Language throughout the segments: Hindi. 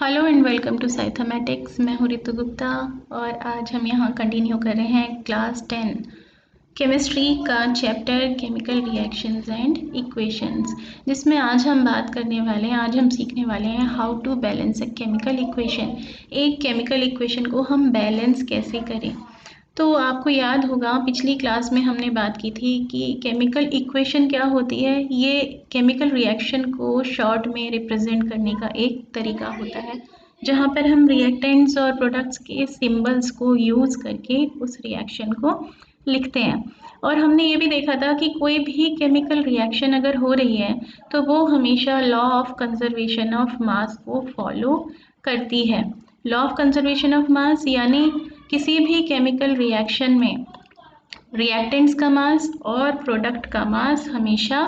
Hello and welcome to Sythmatics. मैं हूँ रितु गुप्ता और आज हम यहाँ कंटिन्यू कर रहे हैं क्लास 10 केमिस्ट्री का chapter chemical reactions and equations, जिसमें आज हम बात करने वाले हैं, आज हम सीखने वाले हैं how to balance a chemical equation. एक केमिकल इक्वेशन को हम बैलेंस कैसे करें। तो आपको याद होगा पिछली क्लास में हमने बात की थी कि केमिकल इक्वेशन क्या होती है। ये केमिकल रिएक्शन को शॉर्ट में रिप्रेजेंट करने का एक तरीका होता है, जहाँ पर हम रिएक्टेंट्स और प्रोडक्ट्स के सिंबल्स को यूज़ करके उस रिएक्शन को लिखते हैं। और हमने ये भी देखा था कि कोई भी केमिकल रिएक्शन अगर हो रही है तो वो हमेशा law of conservation of mass को फॉलो करती है। Law of conservation of mass यानी किसी भी केमिकल रिएक्शन में रिएक्टेंट्स का मास और प्रोडक्ट का मास हमेशा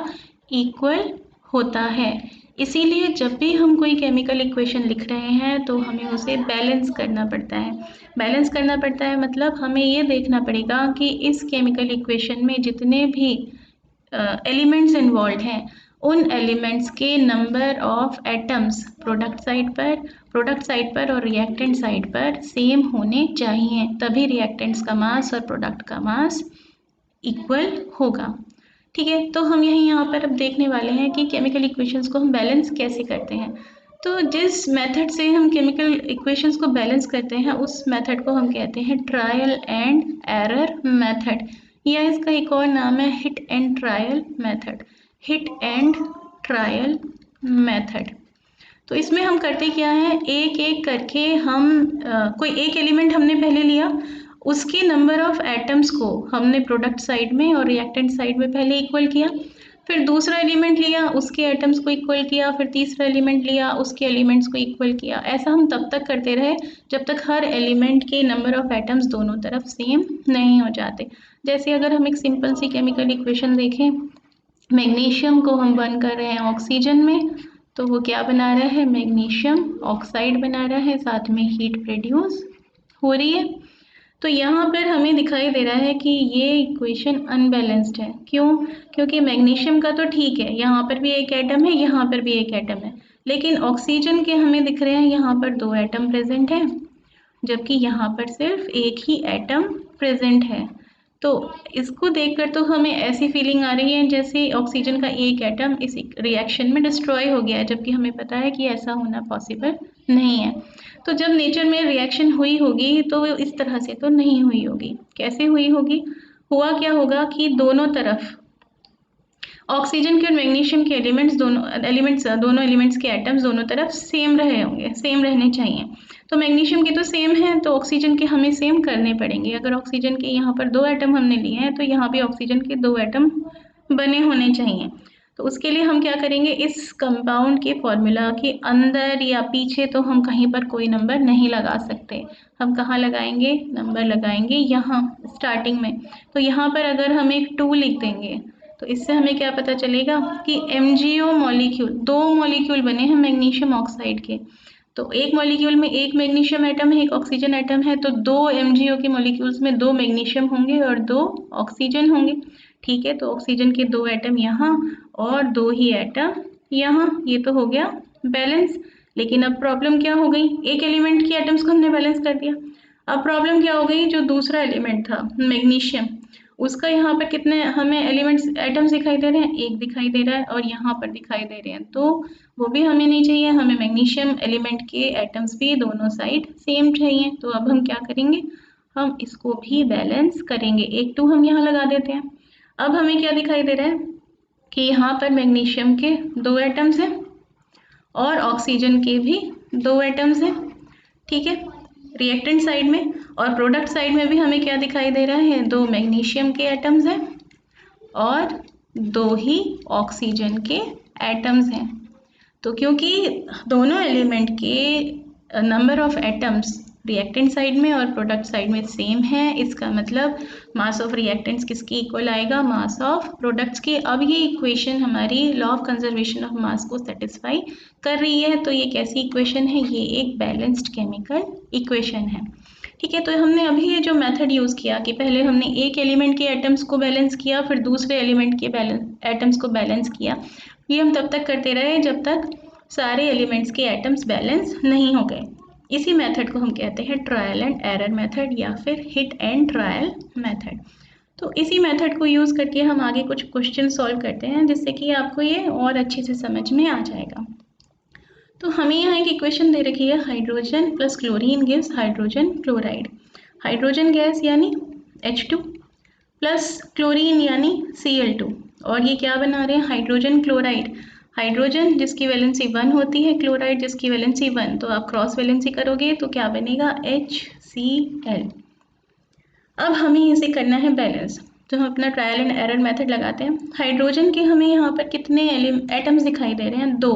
इक्वल होता है। इसीलिए जब भी हम कोई केमिकल इक्वेशन लिख रहे हैं तो हमें उसे बैलेंस करना पड़ता है। बैलेंस करना पड़ता है मतलब हमें ये देखना पड़ेगा कि इस केमिकल इक्वेशन में जितने भी एलिमेंट्स इन्वॉल्व हैं उन एलिमेंट्स के number of atoms product side पर और रिएक्टेंट साइड पर सेम होने चाहिए, तभी रिएक्टेंट्स का मास और प्रोडक्ट का मास इक्वल होगा। ठीक है, तो हम यहाँ पर अब देखने वाले हैं कि केमिकल इक्वेशंस को हम बैलेंस कैसे करते हैं। तो जिस मेथड से हम केमिकल इक्वेशंस को बैलेंस करते हैं उस मेथड को हम कहते हैं ट्रायल एंड एरर मेथड, या इसका एक और नाम है hit and trial method. Hit and trial method. तो इसमें हम करते क्या है, एक एक करके हम कोई एक एलिमेंट हमने पहले लिया, उसके नंबर ऑफ एटम्स को हमने प्रोडक्ट साइड में और रिएक्टेंट साइड में पहले इक्वल किया, फिर दूसरा एलिमेंट लिया, उसके एटम्स को इक्वल किया, फिर तीसरा एलिमेंट लिया, उसके एलिमेंट्स को इक्वल किया। ऐसा हम तब तक करते रहे जब तक हर एलिमेंट के नंबर ऑफ एटम्स दोनों तरफ सेम नहीं हो जाते। जैसे अगर हम एक सिंपल सी केमिकल इक्वेशन देखें, मैग्नीशियम को हम बर्न कर रहे हैं ऑक्सीजन में, तो वो क्या बना रहा है, मैग्नीशियम ऑक्साइड बना रहा है, साथ में हीट प्रोड्यूस हो रही है। तो यहाँ पर हमें दिखाई दे रहा है कि ये इक्वेशन अनबैलेंस्ड है। क्यों? क्योंकि मैग्नीशियम का तो ठीक है, यहाँ पर भी एक एटम है, यहाँ पर भी एक एटम है, लेकिन ऑक्सीजन के हमें दिख रहे हैं यहाँ पर दो एटम प्रेजेंट है, जबकि यहाँ पर सिर्फ एक ही एटम प्रेजेंट है। तो इसको देखकर तो हमें ऐसी फीलिंग आ रही है जैसे ऑक्सीजन का एक एटम इस रिएक्शन में डिस्ट्रॉय हो गया है, जबकि हमें पता है कि ऐसा होना पॉसिबल नहीं है। तो जब नेचर में रिएक्शन हुई होगी तो वो इस तरह से तो नहीं हुई होगी। कैसे हुई होगी? हुआ क्या होगा कि दोनों तरफ ऑक्सीजन के और मैग्नीशियम के दोनों एलिमेंट्स के एटम्स दोनों तरफ सेम रहे होंगे, सेम रहने चाहिए। तो मैग्नीशियम के तो सेम है, तो ऑक्सीजन के हमें सेम करने पड़ेंगे। अगर ऑक्सीजन के यहाँ पर दो एटम हमने लिए हैं तो यहाँ भी ऑक्सीजन के दो एटम बने होने चाहिए। तो उसके लिए हम क्या करेंगे, इस कंपाउंड के फॉर्मूला के अंदर या पीछे तो हम कहीं पर कोई नंबर नहीं लगा सकते। हम कहाँ लगाएंगे, नंबर लगाएंगे यहाँ स्टार्टिंग में। तो यहाँ पर अगर हम एक 2 लिख देंगे तो इससे हमें क्या पता चलेगा कि MgO मॉलिक्यूल, दो मॉलिक्यूल बने हैं मैग्नीशियम ऑक्साइड के। तो एक मॉलिक्यूल में एक मैग्नीशियम एटम है, एक ऑक्सीजन एटम है, तो दो MgO के मॉलिक्यूल्स में दो मैग्नीशियम होंगे और दो ऑक्सीजन होंगे। ठीक है, तो ऑक्सीजन के दो एटम यहाँ और दो ही एटम यहाँ, ये तो हो गया बैलेंस। लेकिन अब प्रॉब्लम क्या हो गई, एक एलिमेंट के एटम्स को हमने बैलेंस कर दिया। अब प्रॉब्लम क्या हो गई, जो दूसरा एलिमेंट था मैग्नीशियम, उसका यहाँ पर कितने हमें एलिमेंट्स एटम्स दिखाई दे रहे हैं, एक दिखाई दे रहा है और यहाँ पर दिखाई दे रहे हैं, तो वो भी हमें नहीं चाहिए। हमें मैग्नीशियम एलिमेंट के एटम्स भी दोनों साइड सेम चाहिए। तो अब हम क्या करेंगे, हम इसको भी बैलेंस करेंगे। एक 2 हम यहाँ लगा देते हैं। अब हमें क्या दिखाई दे रहा है कि यहाँ पर मैग्नीशियम के दो एटम्स हैं और ऑक्सीजन के भी दो एटम्स हैं। ठीक है, रिएक्टेंट साइड में और प्रोडक्ट साइड में भी हमें क्या दिखाई दे रहा है, दो मैग्नीशियम के एटम्स हैं और दो ही ऑक्सीजन के एटम्स हैं। तो क्योंकि दोनों एलिमेंट के number of atoms reactant side में और प्रोडक्ट साइड में सेम है, इसका मतलब मास ऑफ रिएक्टेंट्स किसकी इक्वल आएगा, मास ऑफ प्रोडक्ट्स के। अब ये इक्वेशन हमारी law of conservation of mass को सेटिस्फाई कर रही है। तो ये कैसी इक्वेशन है, ये एक बैलेंस्ड केमिकल इक्वेशन है। ठीक है, तो हमने अभी ये जो मेथड यूज़ किया कि पहले हमने एक एलिमेंट के एटम्स को बैलेंस किया, फिर दूसरे एलिमेंट के एटम्स को बैलेंस किया, ये हम तब तक करते रहे जब तक सारे एलिमेंट्स के एटम्स बैलेंस नहीं हो गए। इसी मेथड को हम कहते हैं ट्रायल एंड एरर मेथड या फिर हिट एंड ट्रायल मेथड। तो इसी मेथड को यूज़ करके हम आगे कुछ क्वेश्चन सॉल्व करते हैं जिससे कि आपको ये और अच्छे से समझ में आ जाएगा। तो हमें यहाँ एक इक्वेशन दे रखी है, hydrogen plus chlorine gives hydrogen chloride. Hydrogen gas यानी H2 प्लस क्लोरीन यानी Cl2, और ये क्या बना रहे हैं, हाइड्रोजन क्लोराइड। हाइड्रोजन जिसकी वैलेंसी 1 होती है, क्लोराइड जिसकी वैलेंसी 1, तो आप क्रॉस वैलेंसी करोगे तो क्या बनेगा, HCl। अब हमें इसे करना है बैलेंस, तो हम अपना ट्रायल एंड एरर मेथड लगाते हैं। हाइड्रोजन के हमें यहाँ पर कितने एटम्स दिखाई दे रहे हैं, 2,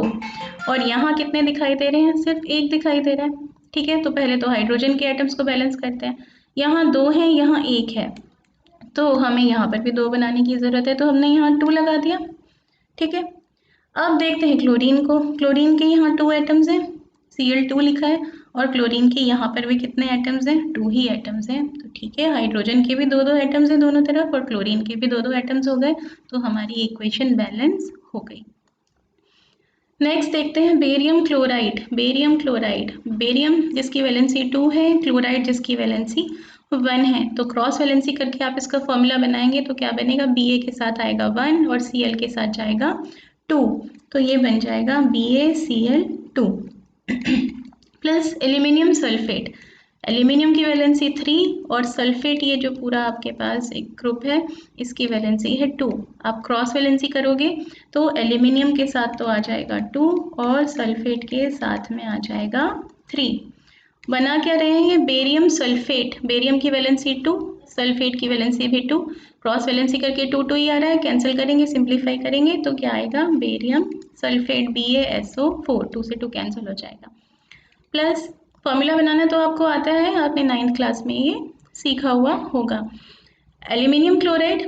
और यहाँ कितने दिखाई दे रहे हैं, सिर्फ 1 दिखाई दे रहा है। ठीक है, तो पहले तो हाइड्रोजन के एटम्स को बैलेंस करते हैं। यहाँ 2 हैं, यहाँ 1 है, तो हमें यहाँ पर भी 2 बनाने की ज़रूरत है, तो हमने यहाँ 2 लगा दिया। ठीक है, अब देखते हैं क्लोरीन को। क्लोरीन के यहाँ 2 एटम्स हैं, Cl2 लिखा है, और क्लोरीन के यहाँ पर भी कितने एटम्स हैं, 2 ही एटम्स हैं। तो ठीक है, हाइड्रोजन के भी 2 एटम्स हैं दोनों तरफ, और क्लोरीन के भी 2 एटम्स हो गए, तो हमारी इक्वेशन बैलेंस हो गई। नेक्स्ट देखते हैं barium chloride. Barium chloride, barium जिसकी वैलेंसी 2 है, क्लोराइड जिसकी वैलेंसी 1 है, तो क्रॉस वैलेंसी करके आप इसका फॉर्मूला बनाएंगे तो क्या बनेगा, Ba के साथ आएगा 1 और Cl के साथ जाएगा 2, तो ये बन जाएगा BaCl2 plus aluminium sulphate. Aluminium की वैलेंसी 3 और सल्फेट, ये जो पूरा आपके पास एक ग्रुप है, इसकी वैलेंसी है 2। आप क्रॉस वैलेंसी करोगे तो एल्यूमिनियम के साथ तो आ जाएगा 2 और सल्फेट के साथ में आ जाएगा 3। बना क्या रहे हैं, ये बेरियम सल्फेट। बेरियम की वैलेंसी 2, सल्फेट की वैलेंसी भी 2, क्रॉस वैलेंसी करके 2 2 ही आ रहा है, कैंसिल करेंगे, सिंप्लीफाई करेंगे तो क्या आएगा, बेरियम सल्फेट BaSO4, 2 से 2 कैंसिल हो जाएगा। प्लस फॉर्मूला बनाना तो आपको आता है, आपने 9th क्लास में ये सीखा हुआ होगा। एल्यूमिनियम क्लोराइड,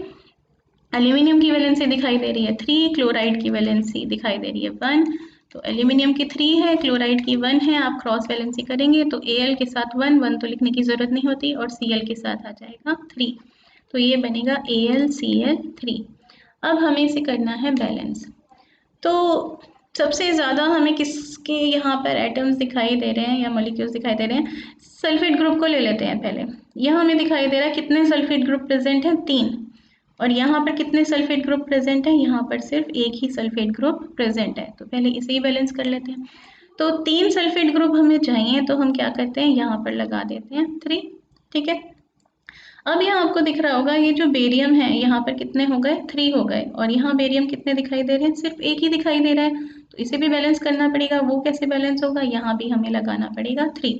एल्यूमिनियम की वैलेंसी दिखाई दे रही है 3, क्लोराइड की वैलेंसी दिखाई दे रही है 1, तो एल्यूमिनियम की 3 है, क्लोराइड की 1 है, आप क्रॉस वैलेंसी करेंगे तो Al के साथ 1 तो लिखने की ज़रूरत नहीं होती, और Cl के साथ आ जाएगा 3, तो ये बनेगा AlCl3। अब हमें इसे करना है बैलेंस। तो सबसे ज़्यादा हमें किसके यहाँ पर एटम्स दिखाई दे रहे हैं या मॉलिक्यूल्स दिखाई दे रहे हैं, सल्फेट ग्रुप को ले लेते हैं पहले। यहाँ हमें दिखाई दे रहा है कितने सल्फेट ग्रुप प्रेजेंट हैं, 3, और यहाँ पर कितने सल्फेट ग्रुप प्रेजेंट हैं, यहाँ पर सिर्फ एक ही सल्फेट ग्रुप प्रेजेंट है, तो पहले इसे ही बैलेंस कर लेते हैं। तो 3 सल्फेट ग्रुप हमें चाहिए, तो हम क्या करते हैं, यहाँ पर लगा देते हैं 3। ठीक है, अब यहाँ आपको दिख रहा होगा ये जो बेरियम है, यहाँ पर कितने हो गए, 3 हो गए, और यहाँ बेरियम कितने दिखाई दे रहे हैं, सिर्फ 1 ही दिखाई दे रहा है, तो इसे भी बैलेंस करना पड़ेगा। वो कैसे बैलेंस होगा, यहाँ भी हमें लगाना पड़ेगा 3।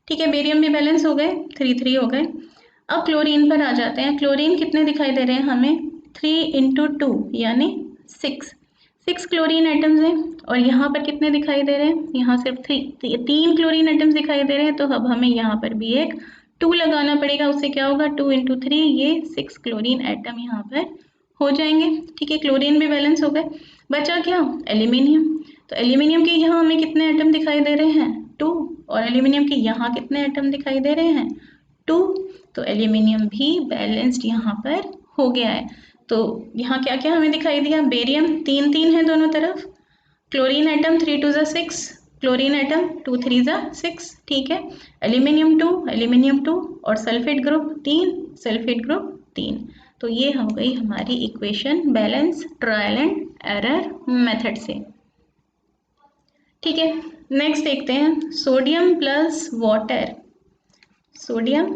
ठीक है, बेरियम भी बैलेंस हो गए, 3 3 हो गए। अब क्लोरीन पर आ जाते हैं। क्लोरीन कितने दिखाई दे रहे हैं हमें, 3 × 2 यानी 6 क्लोरीन एटम्स हैं, और यहाँ पर कितने दिखाई दे रहे हैं, यहाँ सिर्फ 3 क्लोरीन एटम्स दिखाई दे रहे हैं, तो अब हमें यहाँ पर भी एक 2 लगाना पड़ेगा। उससे क्या होगा, 2 × 3, ये 6 क्लोरीन एटम यहाँ पर हो जाएंगे। ठीक है, क्लोरीन भी बैलेंस हो गए। बचा क्या, एल्यूमिनियम। तो एल्यूमिनियम के यहाँ हमें कितने एटम दिखाई दे रहे हैं, 2, और एल्यूमिनियम के यहाँ कितने एटम दिखाई दे रहे हैं, 2, तो एल्यूमिनियम भी बैलेंस्ड यहाँ पर हो गया है। तो यहाँ क्या क्या हमें दिखाई दिया, बेरियम 3 3 है दोनों तरफ, क्लोरीन एटम 3 2 = 6, क्लोरीन एटम 2 3 = 6। ठीक है, एल्यूमिनियम 2 और सल्फेट ग्रुप 3, सल्फेट ग्रुप 3। तो ये हो गई हमारी equation balance trial and error method से। ठीक है, नेक्स्ट देखते हैं sodium plus water. Sodium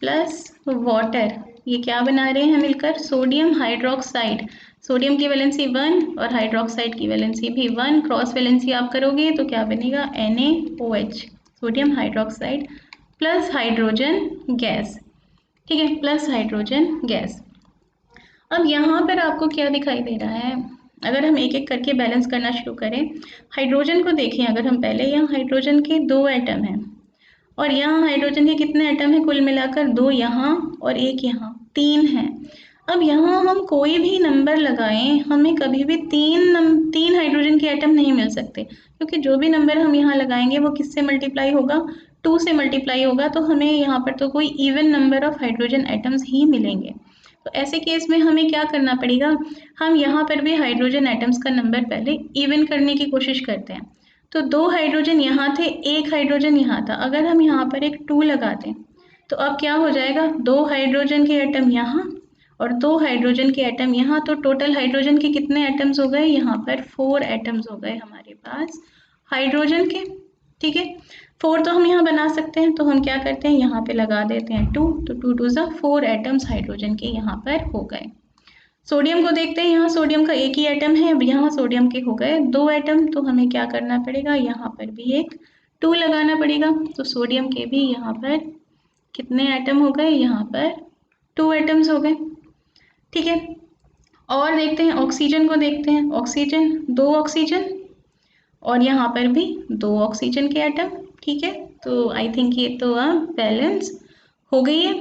plus water, ये क्या बना रहे हैं मिलकर, सोडियम हाइड्रोक्साइड। सोडियम की वैलेंसी 1 और हाइड्रोक्साइड की वैलेंसी भी 1, क्रॉस वैलेंसी आप करोगे तो क्या बनेगा, NaOH, sodium hydroxide plus hydrogen gas. ठीक है, प्लस हाइड्रोजन गैस। अब यहाँ पर आपको क्या दिखाई दे रहा है, अगर हम एक एक करके बैलेंस करना शुरू करें, हाइड्रोजन को देखें, अगर हम पहले, यहाँ हाइड्रोजन के 2 एटम हैं, और यहाँ हाइड्रोजन के कितने एटम हैं, कुल मिलाकर 2 यहाँ और 1 यहाँ, 3 हैं। अब यहाँ हम कोई भी नंबर लगाएं, हमें कभी भी 3 हाइड्रोजन के एटम नहीं मिल सकते, क्योंकि जो भी नंबर हम यहाँ लगाएंगे वो किससे मल्टीप्लाई होगा, 2 से मल्टीप्लाई होगा, तो हमें यहाँ पर तो कोई even number of hydrogen atoms ही मिलेंगे। तो ऐसे केस में हमें क्या करना पड़ेगा, हम यहाँ पर भी हाइड्रोजन एटम्स का नंबर पहले इवन करने की कोशिश करते हैं। तो 2 हाइड्रोजन यहाँ थे, 1 हाइड्रोजन यहाँ था, अगर हम यहाँ पर एक 2 लगा दें तो अब क्या हो जाएगा, 2 हाइड्रोजन के एटम यहाँ और 2 हाइड्रोजन के एटम यहाँ, तो टोटल हाइड्रोजन के कितने एटम्स हो गए, यहाँ पर 4 एटम्स हो गए हमारे पास हाइड्रोजन के। ठीक है, 4 तो हम यहाँ बना सकते हैं, तो हम क्या करते हैं, यहाँ पे लगा देते हैं 2, तो 2 2 ज़ा 4 एटम्स हाइड्रोजन के यहाँ पर हो गए। सोडियम को देखते हैं, यहाँ सोडियम का एक ही एटम है, अब यहाँ सोडियम के हो गए 2 एटम, तो हमें क्या करना पड़ेगा, यहाँ पर भी एक 2 लगाना पड़ेगा। तो सोडियम के भी यहाँ पर कितने एटम हो गए, यहाँ पर 2 एटम्स हो गए। ठीक है, और देखते हैं ऑक्सीजन को देखते हैं, ऑक्सीजन 2 ऑक्सीजन और यहाँ पर भी 2 ऑक्सीजन के एटम। ठीक है, तो आई थिंक ये तो बैलेंस हो गई है।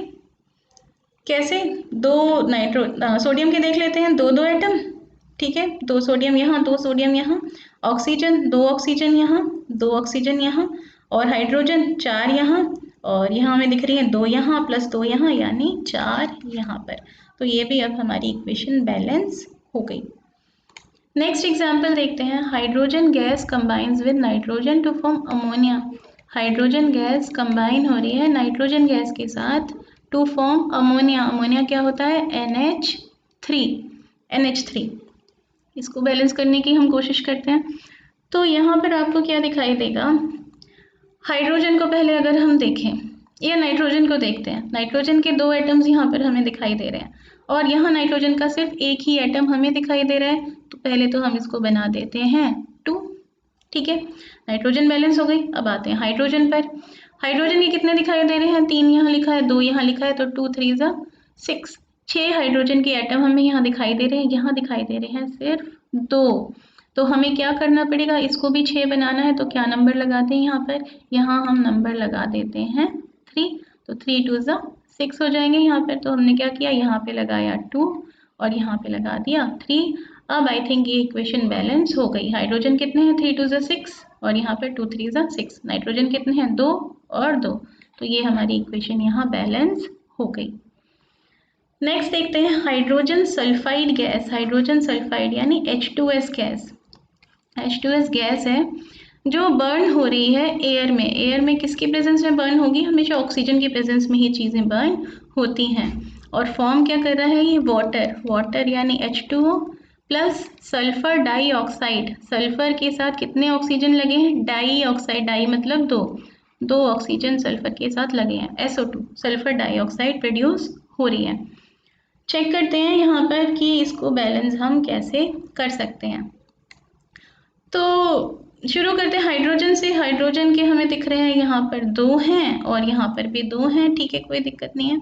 कैसे, 2 सोडियम के देख लेते हैं, 2 2 एटम। ठीक है, 2 सोडियम यहाँ, 2 सोडियम यहाँ, ऑक्सीजन 2 ऑक्सीजन यहाँ, 2 ऑक्सीजन यहाँ और हाइड्रोजन 4 यहाँ, और यहाँ हमें दिख रही है 2 यहाँ प्लस 2 यहाँ, यानी 4 यहाँ पर। तो ये भी अब हमारी इक्वेशन बैलेंस हो गई। नेक्स्ट एग्जाम्पल देखते हैं, hydrogen gas combines with nitrogen to form ammonia. Hydrogen gas combine हो रही है नाइट्रोजन गैस के साथ टू फॉर्म अमोनिया। अमोनिया क्या होता है, NH3। इसको बैलेंस करने की हम कोशिश करते हैं। तो यहाँ पर आपको क्या दिखाई देगा, हाइड्रोजन को पहले अगर हम देखें या नाइट्रोजन को देखते हैं, नाइट्रोजन के 2 एटम्स यहाँ पर हमें दिखाई दे रहे हैं और यहाँ नाइट्रोजन का सिर्फ एक ही एटम हमें दिखाई दे रहा है। तो पहले तो हम इसको बना देते हैं 2। ठीक है, नाइट्रोजन बैलेंस हो गई। अब आते हैं हाइड्रोजन पर। हाइड्रोजन के कितने दिखाई दे रहे हैं, 3 यहाँ लिखा है, 2 यहाँ लिखा है, तो 2 3 ज़ा 6। 6 हाइड्रोजन के एटम हमें यहाँ दिखाई दे रहे हैं, यहाँ दिखाई दे रहे हैं सिर्फ 2। तो हमें क्या करना पड़ेगा, इसको भी 6 बनाना है, तो क्या नंबर लगाते हैं यहाँ पर, यहाँ हम नंबर लगा देते हैं 3। तो 3 2 ज़ा 6 हो जाएंगे यहाँ पर। तो हमने क्या किया, यहाँ पे लगाया 2 और यहाँ पे लगा दिया 3। अब आई थिंक ये इक्वेशन बैलेंस हो गई। हाइड्रोजन कितने हैं, 3 2 ज़ा 6 और यहाँ पर 2 3 ज़ा 6। नाइट्रोजन कितने हैं, 2 और 2। तो ये हमारी इक्वेशन यहाँ बैलेंस हो गई। नेक्स्ट देखते हैं hydrogen sulphide gas. Hydrogen sulphide यानी H2S गैस। H2S गैस है जो बर्न हो रही है एयर में। एयर में किसकी प्रेजेंस में बर्न होगी, हमेशा ऑक्सीजन की प्रेजेंस में ही चीज़ें बर्न होती हैं। और फॉर्म क्या कर रहा है ये, वाटर यानी H2O plus sulphur dioxide. Sulphur के साथ कितने ऑक्सीजन लगे हैं, डाइऑक्साइड, डाई मतलब 2 ऑक्सीजन सल्फर के साथ लगे हैं, SO2 सल्फर डाइऑक्साइड प्रोड्यूस हो रही है। चेक करते हैं यहाँ पर कि इसको बैलेंस हम कैसे कर सकते हैं। तो शुरू करते हैं हाइड्रोजन से। हाइड्रोजन के हमें दिख रहे हैं यहाँ पर 2 हैं और यहाँ पर भी 2 हैं, ठीक है, कोई दिक्कत नहीं है।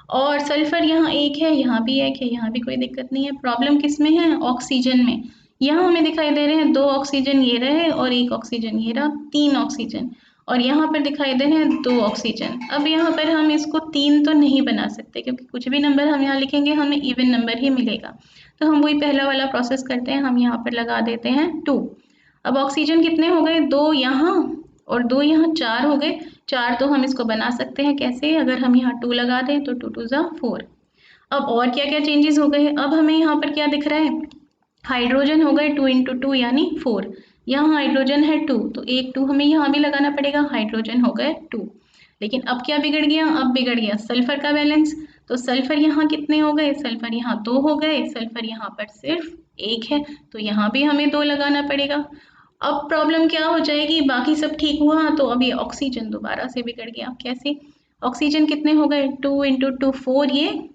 और सल्फर यहाँ 1 है, यहाँ भी 1 है, यहाँ भी कोई दिक्कत नहीं है। प्रॉब्लम किस में है, ऑक्सीजन में। यहाँ हमें दिखाई दे रहे हैं 2 ऑक्सीजन ये रहे और 1 ऑक्सीजन ये रहा, 3 ऑक्सीजन। और यहाँ पर दिखाई दे रहे हैं 2 ऑक्सीजन। अब यहाँ पर हम इसको 3 तो नहीं बना सकते क्योंकि कुछ भी नंबर हम यहाँ लिखेंगे हमें इवन नंबर ही मिलेगा। तो हम वही पहला वाला प्रोसेस करते हैं, हम यहाँ पर लगा देते हैं 2। अब ऑक्सीजन कितने हो गए, 2 यहाँ और 2 यहाँ, 4 हो गए। 4 तो हम इसको बना सकते हैं कैसे, अगर हम यहाँ 2 लगा दें तो 2 2 ज़ा 4। अब और क्या क्या चेंजेस हो गए, अब हमें यहाँ पर क्या दिख रहा है, हाइड्रोजन हो गए 2 × 2 यानी 4। यहाँ हाइड्रोजन है 2 तो एक 2 हमें यहाँ भी लगाना पड़ेगा, हाइड्रोजन हो गए 2। लेकिन अब क्या बिगड़ गया, अब बिगड़ गया सल्फर का बैलेंस। तो सल्फर यहाँ कितने हो गए, सल्फर यहाँ 2 हो गए, सल्फर यहाँ पर सिर्फ 1 है तो यहाँ भी हमें 2 लगाना पड़ेगा। अब प्रॉब्लम क्या हो जाएगी, बाकी सब ठीक हुआ तो अब ये ऑक्सीजन दोबारा से बिगड़ गया। कैसे, ऑक्सीजन कितने हो गए, 2 × 2 4 ये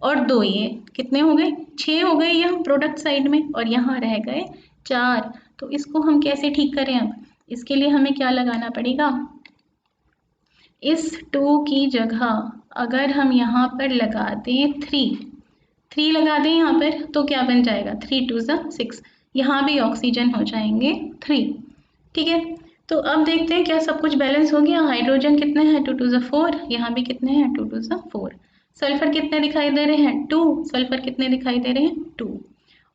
और 2 ये, कितने हो गए 6 हो गए यहाँ प्रोडक्ट साइड में, और यहाँ रह गए 4। तो इसको हम कैसे ठीक करें, अब इसके लिए हमें क्या लगाना पड़ेगा, इस 2 की जगह अगर हम यहाँ पर लगा दें 3 लगा दें यहाँ पर तो क्या बन जाएगा, 3 2 ज़ा 6। यहाँ भी ऑक्सीजन हो जाएंगे 3। ठीक है, तो अब देखते हैं क्या सब कुछ बैलेंस हो गया। हाइड्रोजन कितने हैं, 2 2 ज़ा 4, यहाँ भी कितने हैं 2 2 ज़ा 4। सल्फर कितने दिखाई दे रहे हैं 2, सल्फर कितने दिखाई दे रहे हैं 2।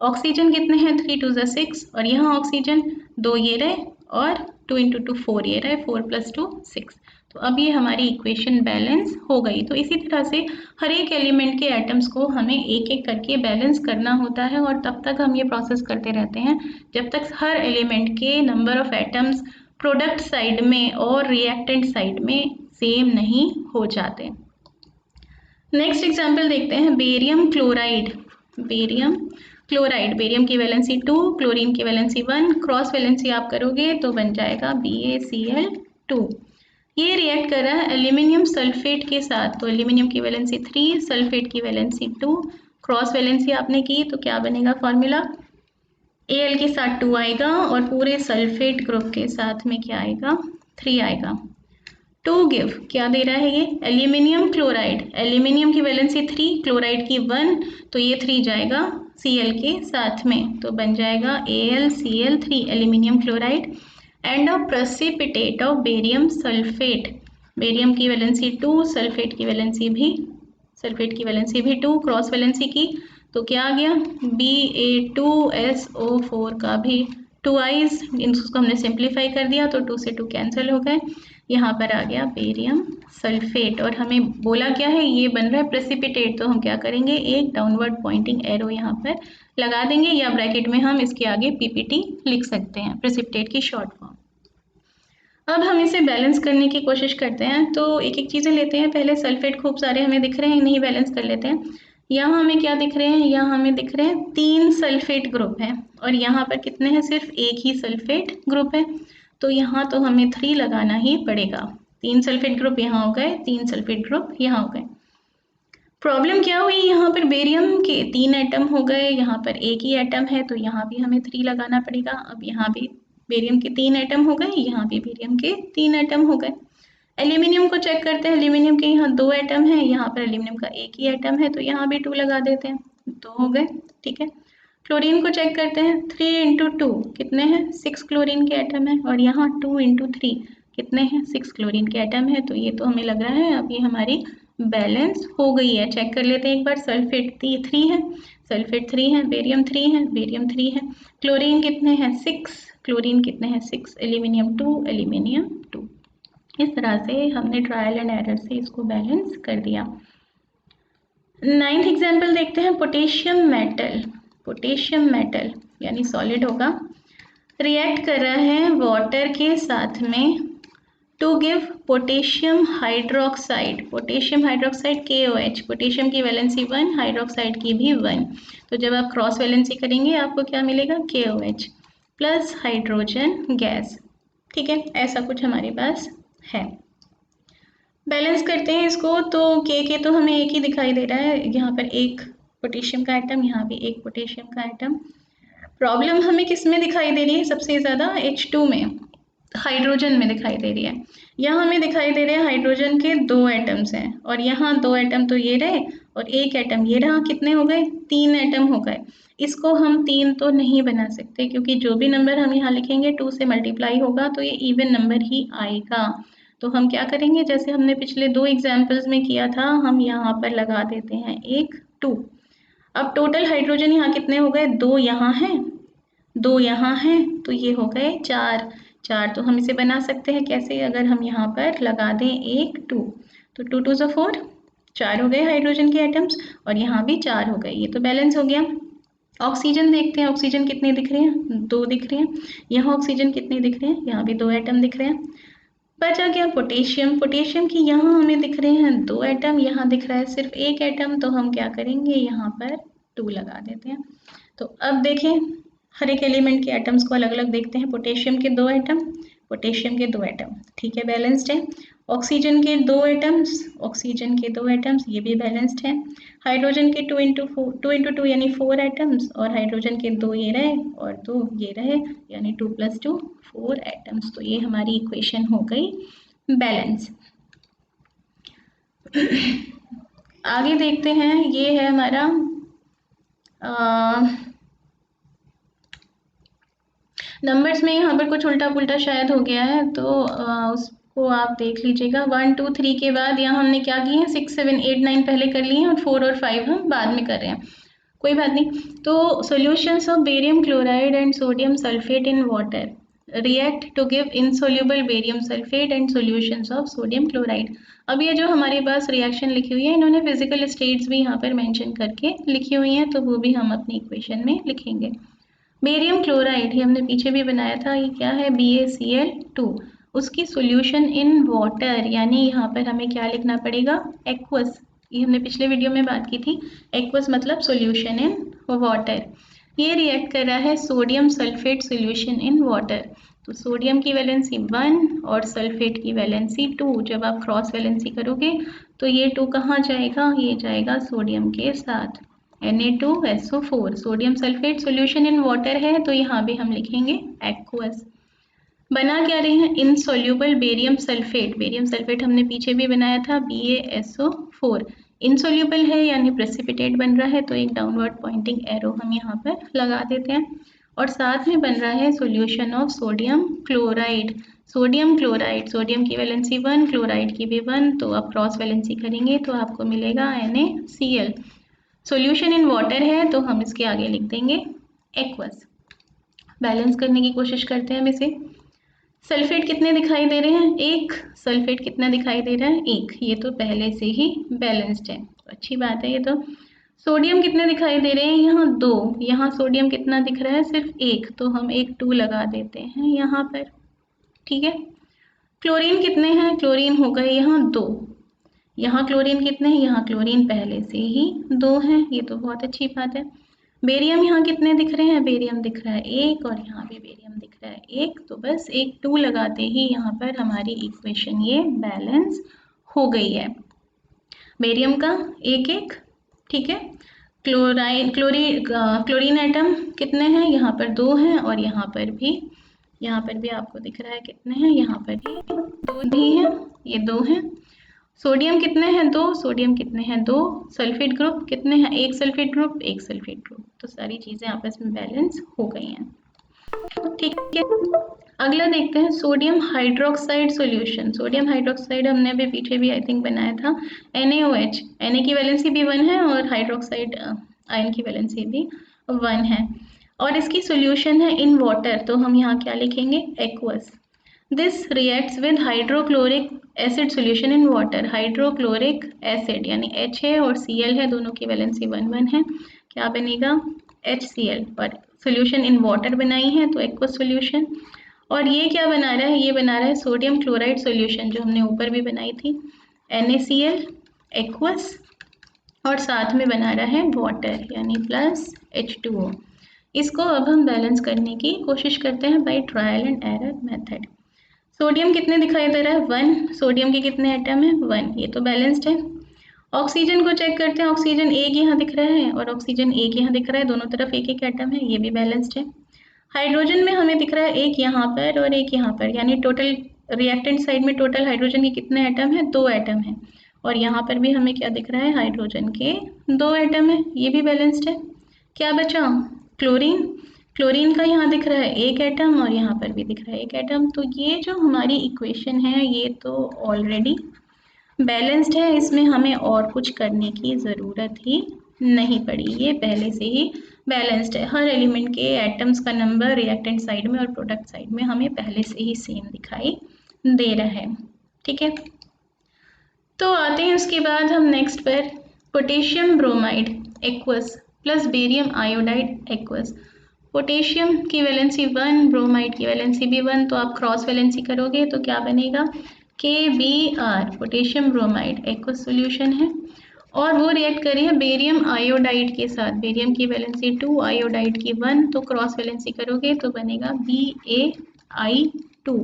ऑक्सीजन कितने हैं 3 2 ज़ा 6 और यहाँ ऑक्सीजन 2 ये रहे और 2 इंटू 2 4 ये रहा है, 4 + 2 6। तो अब ये हमारी इक्वेशन बैलेंस हो गई। तो इसी तरह से हर एक एलिमेंट के एटम्स को हमें एक एक करके बैलेंस करना होता है और तब तक हम ये प्रोसेस करते रहते हैं जब तक हर एलिमेंट के number of atoms product side में और रिएक्टेंट साइड में सेम नहीं हो जाते। नेक्स्ट एग्जाम्पल देखते हैं barium chloride. Barium chloride, barium की वैलेंसी 2, क्लोरीन की वैलेंसी 1, क्रॉस वैलेंसी आप करोगे तो बन जाएगा BaCl2। ये रिएक्ट कर रहा है एल्यूमिनियम सल्फेट के साथ, तो एल्यूमिनियम की वैलेंसी 3, सल्फेट की वैलेंसी 2, क्रॉस वैलेंसी आपने की तो क्या बनेगा फॉर्मूला, Al के साथ 2 आएगा और पूरे सल्फेट ग्रुप के साथ में क्या आएगा 3 आएगा। टू गिव क्या दे रहा है ये एल्यूमिनियम क्लोराइड, एल्यूमिनियम की वैलेंसी 3, क्लोराइड की 1, तो ये 3 जाएगा Cl के साथ में, तो बन जाएगा AlCl3 aluminium chloride. And a precipitate of barium sulphate, barium की वैलेंसी 2, सल्फेट की वैलेंसी भी 2, क्रॉस वैलेंसी की तो क्या आ गया Ba2SO4 का भी 2 आइज, इसको हमने सिंप्लीफाई कर दिया तो 2 से 2 कैंसिल हो गए, यहाँ पर आ गया बेरियम सल्फेट। और हमें बोला क्या है ये बन रहा है प्रेसिपिटेट, तो हम क्या करेंगे एक डाउनवर्ड पॉइंटिंग एरो यहाँ पर लगा देंगे या ब्रैकेट में हम इसके आगे PPT लिख सकते हैं, प्रेसिपिटेट की शॉर्ट फॉर्म। अब हम इसे बैलेंस करने की कोशिश करते हैं, तो एक एक चीज़ें लेते हैं। पहले सल्फेट खूब सारे हमें दिख रहे हैं, नहीं बैलेंस कर लेते हैं। यहाँ हमें क्या दिख रहे हैं, यहाँ हमें दिख रहे हैं 3 सल्फेट ग्रुप हैं और यहाँ पर कितने हैं, सिर्फ एक ही सल्फेट ग्रुप है, तो यहाँ तो हमें 3 लगाना ही पड़ेगा। 3 सल्फेट ग्रुप यहाँ हो गए, 3 सल्फेट ग्रुप यहाँ हो गए। प्रॉब्लम क्या हुई, यहाँ पर बेरियम के 3 एटम हो गए, यहाँ पर एक ही एटम है तो यहाँ भी हमें 3 लगाना पड़ेगा। अब यहाँ भी बेरियम के 3 एटम हो गए, यहाँ भी बेरियम के 3 एटम हो गए। एल्यूमिनियम को चेक करते हैं, एल्यूमिनियम के यहाँ 2 एटम है, यहाँ पर एल्यूमिनियम का एक ही एटम है तो यहाँ भी 2 लगा देते हैं, 2 हो गए, ठीक है। क्लोरीन को चेक करते हैं, 3 इंटू 2 कितने हैं, 6 क्लोरीन के एटम है और यहाँ 2 इंटू 3 कितने हैं, 6 क्लोरीन के एटम है, तो ये तो हमें लग रहा है अब ये हमारी बैलेंस हो गई है। चेक कर लेते हैं एक बार, सल्फेट 3 है, सल्फेट 3 है, बेरियम 3 है, बेरियम 3 है, क्लोरीन कितने हैं 6, क्लोरीन कितने हैं 6, एल्यूमिनियम 2, एल्यूमिनियम 2। इस तरह से हमने ट्रायल एंड एरर से इसको बैलेंस कर दिया। 9th एग्जाम्पल देखते हैं, पोटेशियम मेटल। पोटेशियम मेटल यानी सॉलिड होगा, रिएक्ट कर रहा है वाटर के साथ में to give potassium hydroxide, potassium hydroxide KOH, potassium की वैलेंसी 1, हाइड्रोक्साइड की भी 1, तो जब आप क्रॉस वैलेंसी करेंगे आपको क्या मिलेगा KOH प्लस हाइड्रोजन गैस, ठीक है, ऐसा कुछ हमारे पास है। बैलेंस करते हैं इसको, तो के तो हमें एक ही दिखाई दे रहा है, यहाँ पर एक पोटेशियम का एटम, यहाँ भी एक पोटेशियम का एटम। प्रॉब्लम हमें किस में दिखाई दे रही है सबसे ज़्यादा, H2 में, हाइड्रोजन में दिखाई दे रही है। यहाँ हमें दिखाई दे रहे हैं हाइड्रोजन के 2 एटम्स हैं और यहाँ 2 एटम तो ये रहे और एक एटम ये रहा, कितने हो गए 3 एटम हो गए। इसको हम 3 तो नहीं बना सकते क्योंकि जो भी नंबर हम यहाँ लिखेंगे 2 से मल्टीप्लाई होगा तो ये इवन नंबर ही आएगा। तो हम क्या करेंगे, जैसे हमने पिछले 2 एग्जाम्पल्स में किया था, हम यहाँ पर लगा देते हैं एक 2। अब टोटल हाइड्रोजन यहाँ कितने हो गए, 2 यहाँ हैं, 2 यहाँ हैं, तो ये हो गए 4। तो हम इसे बना सकते हैं कैसे, अगर हम यहाँ पर लगा दें एक 2, तो 2 2 × 4, 4 हो गए हाइड्रोजन के एटम्स और यहाँ भी 4 हो गए, ये तो बैलेंस हो गया। ऑक्सीजन देखते हैं, ऑक्सीजन कितने दिख रहे हैं, 2 दिख रहे हैं। यहाँ ऑक्सीजन कितने दिख रहे हैं, यहाँ भी 2 एटम दिख रहे हैं। बचा क्या पोटेशियम, पोटेशियम की यहाँ हमें दिख रहे हैं 2 एटम, यहाँ दिख रहा है सिर्फ एक एटम, तो हम क्या करेंगे यहाँ पर 2 लगा देते हैं। तो अब देखें हर एक एलिमेंट के एटम्स को अलग अलग देखते हैं, पोटेशियम के 2 एटम, पोटेशियम के 2 एटम, ठीक है, बैलेंस्ड है। ऑक्सीजन के 2 एटम्स, ऑक्सीजन के 2 एटम्स, ये भी बैलेंस्ड है। हाइड्रोजन के 2 × 2 यानी 4 एटम्स और हाइड्रोजन के 2 ये रहे और 2 ये रहे यानी 2 + 2 4 एटम्स, तो ये हमारी इक्वेशन हो गई बैलेंस। आगे देखते हैं, ये है हमारा नंबर्स में यहाँ पर कुछ उल्टा पुल्टा शायद हो गया है, तो उसको आप देख लीजिएगा। 1 2 3 के बाद यहाँ हमने क्या किए हैं, 6 7 8 9 पहले कर लिए हैं और 4 और 5 हम बाद में कर रहे हैं, कोई बात नहीं। तो solutions of barium chloride and sodium sulphate in water, react to give insoluble barium sulfate and solutions of sodium chloride। अब ये जो हमारे पास रिएक्शन लिखी हुई है, इन्होंने फिजिकल स्टेट्स भी यहाँ पर मेंशन करके लिखी हुई हैं, तो वो भी हम अपनी इक्वेशन में लिखेंगे। बेरियम क्लोराइड ये हमने पीछे भी बनाया था, ये क्या है, BaCl2, उसकी सॉल्यूशन इन वाटर, यानी यहाँ पर हमें क्या लिखना पड़ेगा, एक्वस। ये हमने पिछले वीडियो में बात की थी, एक्वस मतलब सॉल्यूशन इन वाटर। ये रिएक्ट कर रहा है sodium sulphate solution in water, तो सोडियम की वैलेंसी 1 और सल्फेट की वैलेंसी 2। जब आप क्रॉस वैलेंसी करोगे तो ये 2 कहाँ जाएगा, ये जाएगा सोडियम के साथ, Na2SO4। Sodium sulphate solution in water है, तो यहाँ भी हम लिखेंगे एक्वस। बना क्या रहे हैं, insoluble barium sulphate. Barium sulphate हमने पीछे भी बनाया था, BaSO4। इनसोल्यूबल है यानी प्रेसिपिटेट बन रहा है, तो एक डाउनवर्ड पॉइंटिंग एरो हम यहाँ पर लगा देते हैं। और साथ में बन रहा है solution of sodium chloride. Sodium chloride, sodium की वैलेंसी 1, क्लोराइड की भी 1, तो आप क्रॉस वैलेंसी करेंगे तो आपको मिलेगा NaCl। सॉल्यूशन इन वाटर है, तो हम इसके आगे लिख देंगे एक्वस। बैलेंस करने की कोशिश करते हैं हम इसे। सल्फेट कितने दिखाई दे रहे हैं, 1। सल्फेट कितना दिखाई दे रहा है, 1। ये तो पहले से ही बैलेंस्ड है, तो अच्छी बात है ये तो। सोडियम कितने दिखाई दे रहे हैं, यहाँ 2। यहाँ सोडियम कितना दिख रहा है, सिर्फ 1, तो हम एक 2 लगा देते हैं यहाँ पर, ठीक है। क्लोरीन कितने हैं, क्लोरीन हो गए यहाँ 2। यहाँ क्लोरीन कितने हैं, यहाँ क्लोरीन पहले से ही 2 हैं, ये तो बहुत अच्छी बात है। बेरियम यहाँ कितने दिख रहे हैं, बेरियम दिख रहा है 1 और यहाँ भी बेरियम दिख रहा है 1, तो बस एक 2 लगाते ही यहाँ पर हमारी इक्वेशन ये बैलेंस हो गई है। बेरियम का 1 ठीक है। क्लोरीन एटम कितने हैं, यहाँ पर 2 हैं और यहाँ पर भी आपको दिख रहा है कितने हैं, यहाँ पर भी 2 ही हैं, ये 2 हैं। सोडियम कितने हैं, 2। सोडियम कितने हैं, 2। सल्फेट ग्रुप कितने हैं, 1 सल्फेट ग्रुप, 1 सल्फेट ग्रुप, तो सारी चीजें आपस में बैलेंस हो गई हैं, ठीक है। अगला देखते हैं sodium hydroxide solution. Sodium hydroxide हमने अभी पीछे भी आई थिंक बनाया था, NaOH। Na की वैलेंसी भी 1 है और हाइड्रोक्साइड आयन की वैलेंसी भी 1 है, और इसकी सॉल्यूशन है इन वाटर, तो हम यहाँ क्या लिखेंगे, aqueous. This reacts with hydrochloric acid solution in water. Hydrochloric acid यानी H है और Cl है, दोनों की वैलेंसी 1 है, क्या बनेगा, HCl। और सॉल्यूशन इन वाटर बनाई है तो एक्वस सॉल्यूशन। और ये क्या बना रहा है, ये बना रहा है सोडियम क्लोराइड सॉल्यूशन, जो हमने ऊपर भी बनाई थी, NaCl एक्वस, और साथ में बना रहा है वाटर यानी प्लस H2O। इसको अब हम बैलेंस करने की कोशिश करते हैं by trial and error method. Sodium कितने दिखाई दे रहा है, 1। सोडियम के कितने एटम है, 1, ये तो बैलेंस्ड है। ऑक्सीजन को चेक करते हैं, ऑक्सीजन 1 यहाँ दिख रहा है और ऑक्सीजन 1 यहाँ दिख रहा है, दोनों तरफ 1 एटम है, ये भी बैलेंस्ड है। हाइड्रोजन में हमें दिख रहा है 1 यहाँ पर और 1 यहाँ पर, यानी टोटल रिएक्टेंट साइड में टोटल हाइड्रोजन के कितने एटम है, 2 एटम है, और यहाँ पर भी हमें क्या दिख रहा है, हाइड्रोजन के 2 एटम है, ये भी बैलेंस्ड है। क्या बचा, क्लोरीन। क्लोरीन का यहाँ दिख रहा है 1 एटम और यहाँ पर भी दिख रहा है 1 एटम, तो ये जो हमारी इक्वेशन है ये तो ऑलरेडी बैलेंस्ड है, इसमें हमें और कुछ करने की ज़रूरत ही नहीं पड़ी, ये पहले से ही बैलेंस्ड है। हर एलिमेंट के एटम्स का नंबर रिएक्टेंट साइड में और प्रोडक्ट साइड में हमें पहले से ही सेम दिखाई दे रहा है, ठीक है। तो आते हैं उसके बाद हम नेक्स्ट पर, potassium bromide aqueous plus barium iodide aqueous. Potassium की वैलेंसी 1, ब्रोमाइड की वैलेंसी भी 1, तो आप क्रॉस वैलेंसी करोगे तो क्या बनेगा, KBr, potassium bromide aqueous solution है, और वो रिएक्ट कर रही है बेरियम आयोडाइड के साथ। बेरियम की वैलेंसी 2, आयोडाइड की 1, तो क्रॉस वैलेंसी करोगे तो बनेगा BaI2।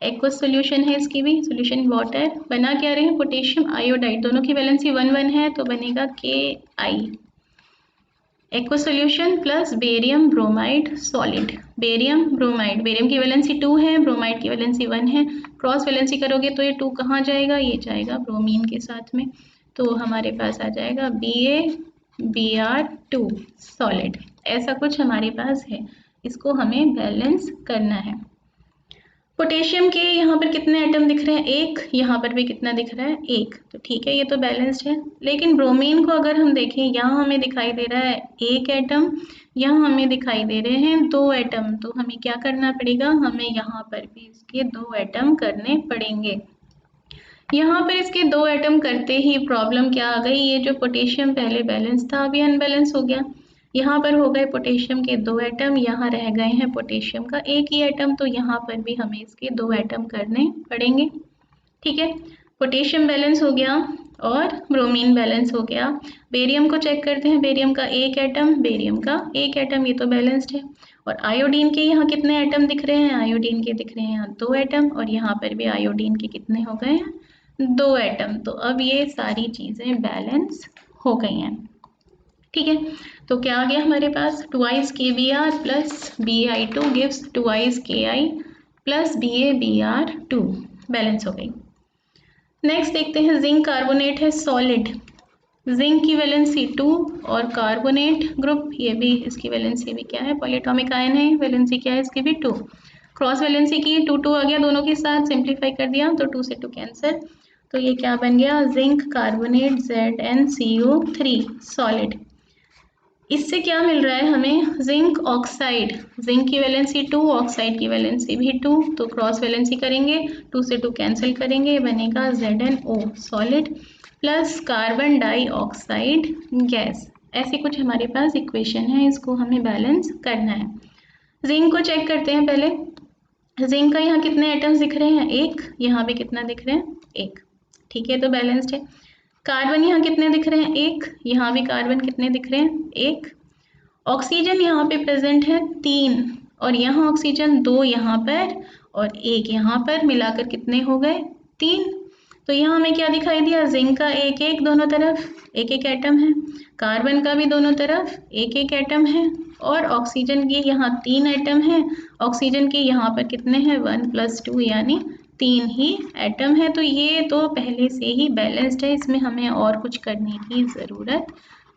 एक्वस सॉल्यूशन है इसकी भी, सॉल्यूशन वाटर। बना क्या रहे हैं, पोटेशियम आयोडाइड, दोनों की वैलेंसी 1 है, तो बनेगा Ki। Aqueous solution plus barium bromide solid. Barium bromide, barium की वैलेंसी 2 है, ब्रोमाइड की वैलेंसी 1 है, क्रॉस वैलेंसी करोगे तो ये 2 कहाँ जाएगा, ये जाएगा ब्रोमीन के साथ में, तो हमारे पास आ जाएगा BaBr2 सॉलिड। ऐसा कुछ हमारे पास है, इसको हमें बैलेंस करना है। पोटेशियम के यहाँ पर कितने एटम दिख रहे हैं? एक। यहाँ पर भी कितना दिख रहा है? एक। तो ठीक है, ये तो बैलेंस्ड है। लेकिन ब्रोमीन को अगर हम देखें, यहाँ हमें दिखाई दे रहा है एक एटम, यहाँ हमें दिखाई दे रहे हैं दो एटम। तो हमें क्या करना पड़ेगा? हमें यहाँ पर भी इसके दो एटम करने पड़ेंगे। यहाँ पर इसके दो एटम करते ही प्रॉब्लम क्या आ गई? ये जो पोटेशियम पहले बैलेंस था, अभी अनबैलेंस हो गया। यहाँ पर हो गए पोटेशियम के दो एटम, यहाँ रह गए हैं पोटेशियम का एक ही एटम, तो यहाँ पर भी हमें इसके दो एटम करने पड़ेंगे। ठीक है, पोटेशियम बैलेंस हो गया और ब्रोमीन बैलेंस हो गया। बेरियम को चेक करते हैं, बेरियम का एक एटम, बेरियम का एक एटम, ये तो बैलेंस्ड है। और आयोडीन के यहाँ कितने एटम दिख रहे हैं? आयोडीन के दिख रहे हैं यहाँ दो एटम, और यहाँ पर भी आयोडीन के कितने हो गए हैं? दो एटम। तो अब ये सारी चीज़ें बैलेंस हो गई हैं। ठीक है, तो क्या आ गया हमारे पास? 2 KBr plus Bi2 gives 2 Ki plus BaBr2, balance हो गई। नेक्स्ट देखते हैं, जिंक कार्बोनेट है सॉलिड, जिंक की वैलेंसी 2 और कार्बोनेट ग्रुप, ये भी इसकी वैलेंसी भी क्या है? पॉलीएटॉमिक आयन है, वैलेंसी क्या है इसकी भी? 2। क्रॉस वैलेंसी की 2 आ गया दोनों के साथ, सिंप्लीफाई कर दिया तो 2 से 2 कैंसिल, तो ये क्या बन गया? Zinc carbonate ZnCO3 solid. इससे क्या मिल रहा है हमें? जिंक ऑक्साइड, जिंक की वैलेंसी 2, ऑक्साइड की वैलेंसी भी 2, तो क्रॉस वैलेंसी करेंगे 2 से 2 कैंसिल करेंगे, बनेगा ZnO solid plus carbon dioxide gas. ऐसी कुछ हमारे पास इक्वेशन है, इसको हमें बैलेंस करना है। जिंक को चेक करते हैं पहले। जिंक का यहाँ कितने एटम्स दिख रहे हैं? एक। यहाँ भी कितना दिख रहे हैं? एक। ठीक है, तो बैलेंस्ड है। कार्बन यहाँ कितने दिख रहे हैं? एक। यहाँ भी कार्बन कितने दिख रहे हैं? एक। ऑक्सीजन यहाँ पे प्रेजेंट है 3, और यहाँ ऑक्सीजन 2 यहाँ पर और 1 यहाँ पर, मिलाकर कितने हो गए? 3। तो यहाँ हमें क्या दिखाई दिया? जिंक का एक एक दोनों तरफ एक एक एटम है, कार्बन का भी दोनों तरफ एक एक एटम है, और ऑक्सीजन की यहाँ 3 एटम है। ऑक्सीजन के यहाँ पर कितने हैं? 1 + 2 यानी 3 ही एटम है। तो ये तो पहले से ही बैलेंस्ड है, इसमें हमें और कुछ करने की ज़रूरत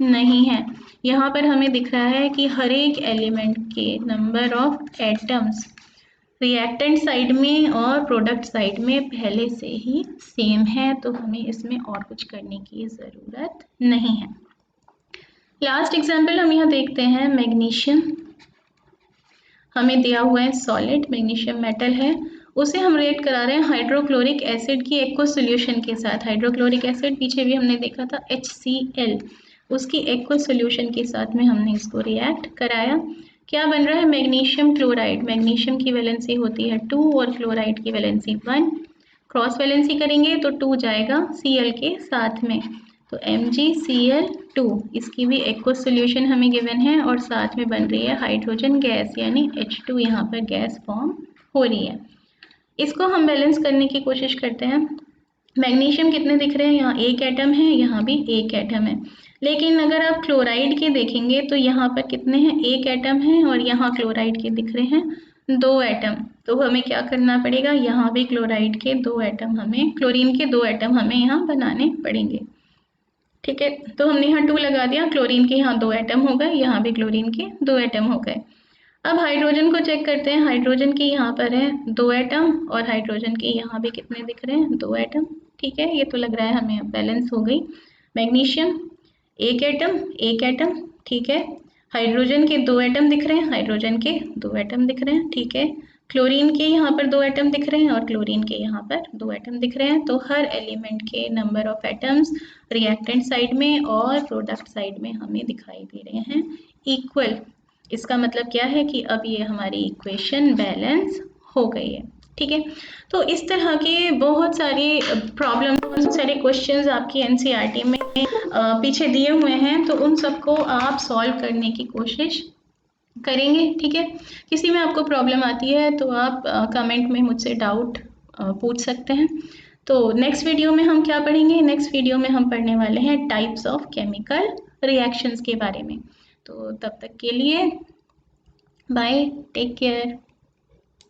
नहीं है। यहाँ पर हमें दिख रहा है कि हर एक एलिमेंट के number of atoms reactant side में और प्रोडक्ट साइड में पहले से ही सेम है, तो हमें इसमें और कुछ करने की ज़रूरत नहीं है। लास्ट एग्जाम्पल हम यहाँ देखते हैं, मैग्नीशियम हमें दिया हुआ है सॉलिड, मैग्नीशियम मेटल है, उसे हम रिएक्ट करा रहे हैं हाइड्रोक्लोरिक एसिड की एक्व सॉल्यूशन के साथ। हाइड्रोक्लोरिक एसिड पीछे भी हमने देखा था HCl, उसकी एक्व सॉल्यूशन के साथ में हमने इसको रिएक्ट कराया। क्या बन रहा है? Magnesium chloride. मैग्नीशियम की वैलेंसी होती है 2 और क्लोराइड की वैलेंसी 1। क्रॉस वैलेंसी करेंगे तो 2 जाएगा Cl के साथ में, तो MgCl2, इसकी भी एक्व सॉल्यूशन हमें गिवन है, और साथ में बन रही है हाइड्रोजन गैस यानी H2, यहाँ पर गैस फॉर्म हो रही है। इसको हम बैलेंस करने की कोशिश करते हैं। मैग्नीशियम कितने दिख रहे हैं? यहाँ एक एटम है, यहाँ भी एक एटम है। लेकिन अगर आप क्लोराइड के देखेंगे तो यहाँ पर कितने हैं? एक एटम है, और यहाँ क्लोराइड के दिख रहे हैं 2 एटम। तो हमें क्या करना पड़ेगा? यहाँ भी क्लोराइड के 2 एटम हमें, क्लोरीन के 2 एटम हमें यहाँ बनाने पड़ेंगे। ठीक है, तो हमने यहाँ 2 लगा दिया, क्लोरीन के यहाँ 2 एटम हो गए, यहाँ भी क्लोरीन के 2 एटम हो गए। अब हाइड्रोजन को चेक करते हैं। हाइड्रोजन के यहाँ पर है 2 एटम, और हाइड्रोजन के यहाँ भी कितने दिख रहे हैं? 2 एटम। ठीक है, ये तो लग रहा है हमें बैलेंस हो गई। मैग्नीशियम एक एटम एक एटम, ठीक है। हाइड्रोजन के 2 एटम दिख रहे हैं, हाइड्रोजन के 2 एटम दिख रहे हैं, ठीक है। क्लोरीन के यहाँ पर 2 एटम दिख रहे हैं, और क्लोरीन के यहाँ पर 2 एटम दिख रहे हैं। तो हर एलिमेंट के number of atoms reactant side में और प्रोडक्ट साइड में हमें दिखाई दे रहे हैं इक्वल। इसका मतलब क्या है कि अब ये हमारी इक्वेशन बैलेंस हो गई है। ठीक है, तो इस तरह के बहुत सारे प्रॉब्लम, बहुत सारे क्वेश्चंस आपकी NCERT में पीछे दिए हुए हैं, तो उन सबको आप सॉल्व करने की कोशिश करेंगे। ठीक है, किसी में आपको प्रॉब्लम आती है तो आप कमेंट में मुझसे डाउट पूछ सकते हैं। तो नेक्स्ट वीडियो में हम क्या पढ़ेंगे? नेक्स्ट वीडियो में हम पढ़ने वाले हैं टाइप्स ऑफ केमिकल रिएक्शंस के बारे में। तो तब तक के लिए बाय, टेक केयर।